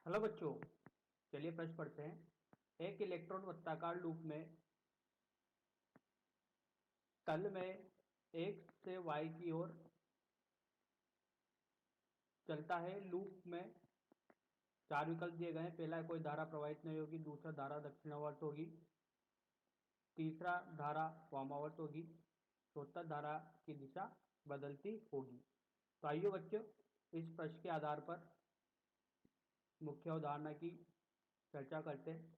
Hello बच्चों, चलिए प्रश्न पढ़ते हैं। एक इलेक्ट्रॉन वृत्ताकार लूप में तल में x से y की ओर चलता है। लूप में चार विकल्प दिए गए हैं। पहला है कोई धारा प्रवाहित नहीं होगी, दूसरा धारा दक्षिणावर्त होगी, तीसरा धारा वामावर्त होगी, चौथा धारा की दिशा बदलती होगी। तो आइए बच्चों, इस प्रश्न के आधार पर मुख्य अवधारणा की चर्चा करते हैं।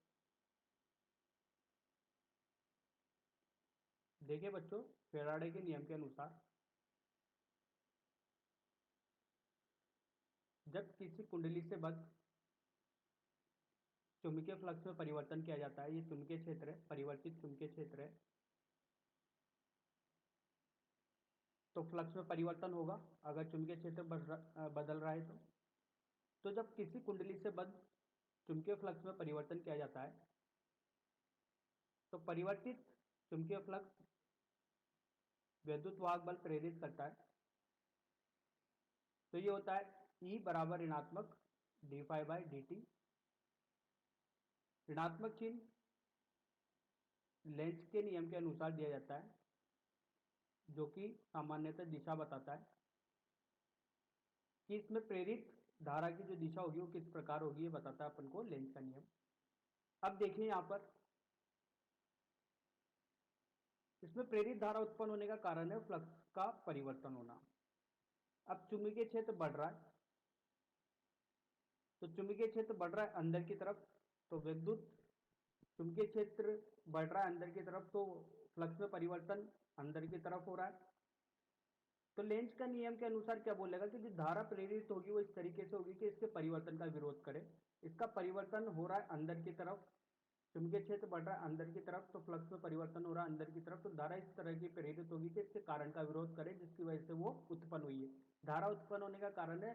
देखिए बच्चों, फैराडे के नियम के अनुसार जब किसी कुंडली से बद्ध चुंबकीय फ्लक्स में परिवर्तन किया जाता है, ये चुंबकीय क्षेत्र है, परिवर्तित चुंबकीय क्षेत्र है, तो फ्लक्स में परिवर्तन होगा अगर चुंबकीय क्षेत्र बदल रहा है तो जब किसी कुंडली से बद्ध चुंबकीय फ्लक्स में परिवर्तन किया जाता है तो परिवर्तित चुंबकीय फ्लक्स विद्युत वाहक बल प्रेरित करता है। तो ये होता है E बराबर ऋणात्मक d phi by d t. ऋणात्मक चिन्ह लेंज के नियम के अनुसार दिया जाता है, जो कि सामान्यतः दिशा बताता है कि इसमें प्रेरित धारा की जो दिशा होगी वो किस प्रकार होगी, ये बताता है अपन को लेंज का नियम। अब देखिए यहां पर इसमें प्रेरित धारा उत्पन्न होने का कारण है फ्लक्स का परिवर्तन होना। अब चुंबकीय क्षेत्र बढ़ रहा है, तो चुंबकीय क्षेत्र बढ़ रहा है अंदर की तरफ, तो विद्युत चुंबकीय क्षेत्र बढ़ रहा है अंदर की तरफ, तो फ्लक्स में परिवर्तन अंदर की तरफ हो रहा है। तो लेंज का नियम के अनुसार क्या बोलेगा कि जो धारा प्रेरित होगी वो इस तरीके से होगी कि इसके परिवर्तन का विरोध करे। इसका परिवर्तन हो रहा है अंदर की तरफ, चुंबकीय क्षेत्र बढ़ रहा है अंदर की तरफ, तो फ्लक्स में परिवर्तन हो रहा है अंदर की तरफ, तो धारा इस तरह की प्रेरित होगी कि इसके कारण का विरोध करे, जिसकी वजह से वो उत्पन्न हुई है। धारा उत्पन्न होने का कारण है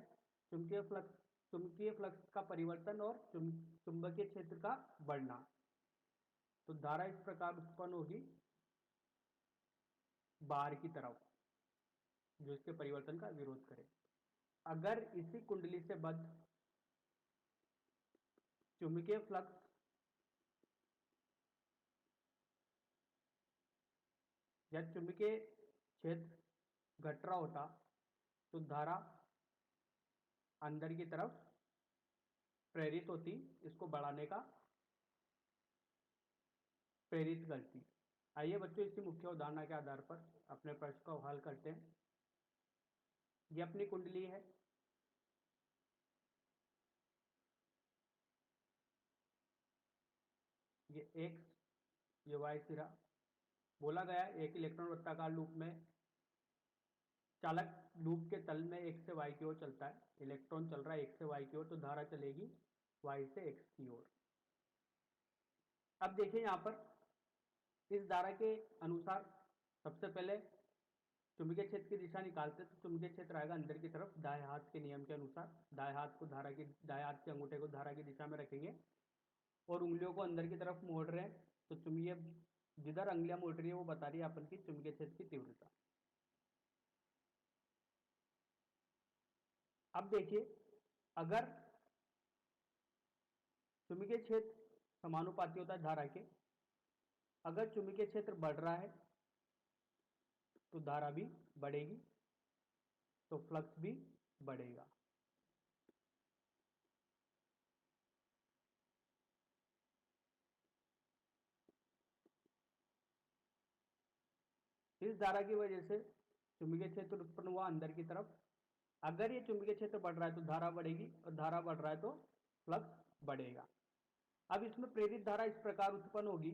चुंबकीय फ्लक्स का परिवर्तन और चुंबकीय क्षेत्र का बढ़ना। तो धारा इस प्रकार उत्पन्न होगी बाहर की तरफ, जो इसके परिवर्तन का विरोध करे। अगर इसी कुंडली से बद्ध चुंबकीय फ्लक्स या चुंबकीय क्षेत्र घट रहा होता तो धारा अंदर की तरफ प्रेरित होती, इसको बढ़ाने का प्रेरित करती। आइए बच्चों, इसी मुख्य उदाहरण के आधार पर अपने प्रश्न को हल करते हैं। ये अपनी कुंडली है, ये एक्स, ये वाई सिरा। बोला गया एक इलेक्ट्रॉन वृत्ताकार लूप में चालक लूप के तल में x से y की ओर चलता है। इलेक्ट्रॉन चल रहा है x से y की ओर, तो धारा चलेगी y से x की ओर। अब देखिए यहां पर इस धारा के अनुसार सबसे पहले चुंबकीय क्षेत्र की दिशा निकालते हैं, तो चुंबकीय क्षेत्र आएगा अंदर की तरफ। दाएं हाथ के नियम के अनुसार दाएं हाथ के अंगूठे को धारा की दिशा में रखेंगे और उंगलियों को अंदर की तरफ मोड़ रहे हैं, तो चुंबकीय जिधर अंगुलियां मोड़ रही है वो बता रही है अपन की चुंबकीय क्षेत्र की तीव्रता। अब देखिए, अगर चुंबकीय क्षेत्र समानुपाती होता है धारा के, अगर चुंबकीय क्षेत्र बढ़ रहा है तो धारा भी बढ़ेगी, तो फ्लक्स भी बढ़ेगा। इस धारा की वजह से चुंबकीय क्षेत्र उत्पन्न हुआ अंदर की तरफ। अगर ये चुंबकीय क्षेत्र बढ़ रहा है तो धारा बढ़ेगी, और धारा बढ़ रहा है तो फ्लक्स बढ़ेगा। अब इसमें प्रेरित धारा इस प्रकार उत्पन्न होगी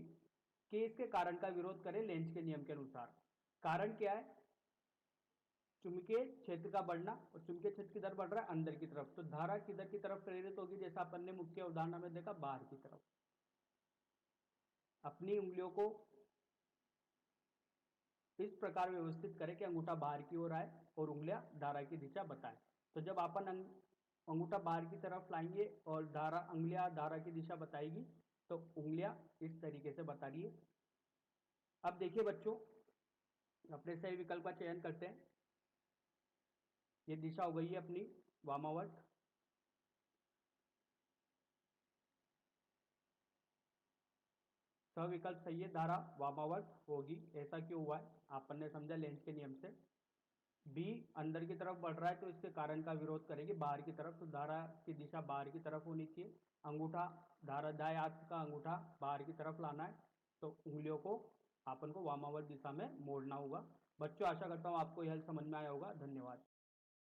कि इसके कारण का विरोध करें लेंज के नियम के अनुसार। कारण क्या है? चुंबकीय क्षेत्र का बढ़ना, और चुंबकीय क्षेत्र किधर बढ़ रहा है? अंदर की तरफ। तो धारा किधर की तरफ प्रेरित होगी? जैसा अपन ने मुख्य उदाहरण में देखा, बाहर की तरफ। अपनी उंगलियों को इस प्रकार व्यवस्थित करें कि अंगूठा बाहर की ओर आए और उंगलियां धारा की दिशा बताएं। तो जब अपन अंगूठा बाहर की तरफ लाएंगे और उंगलियां धारा की दिशा बताएगी, तो उंगलियां इस तरीके से बता रही है। अब देखिए बच्चों, अपने सही विकल्प का चयन करते हैं। ये दिशा हो गई है अपनी वामावर्त। सविकल्प सही है, धारा वामावर्त होगी। ऐसा क्यों हुआ है, अपन ने समझा लेंस के नियम से। बी अंदर की तरफ बढ़ रहा है तो इसके कारण का विरोध करेगी बाहर की तरफ, तो धारा की दिशा बाहर की तरफ होनी चाहिए। अंगूठा धारा दाएं हाथ का अंगूठा बाहर की तरफ लाना है, तो उंगलियों को अपन को वामावर्त दिशा में मोड़ना होगा। बच्चों आशा करता हूँ आपको यह समझ में आया होगा। धन्यवाद।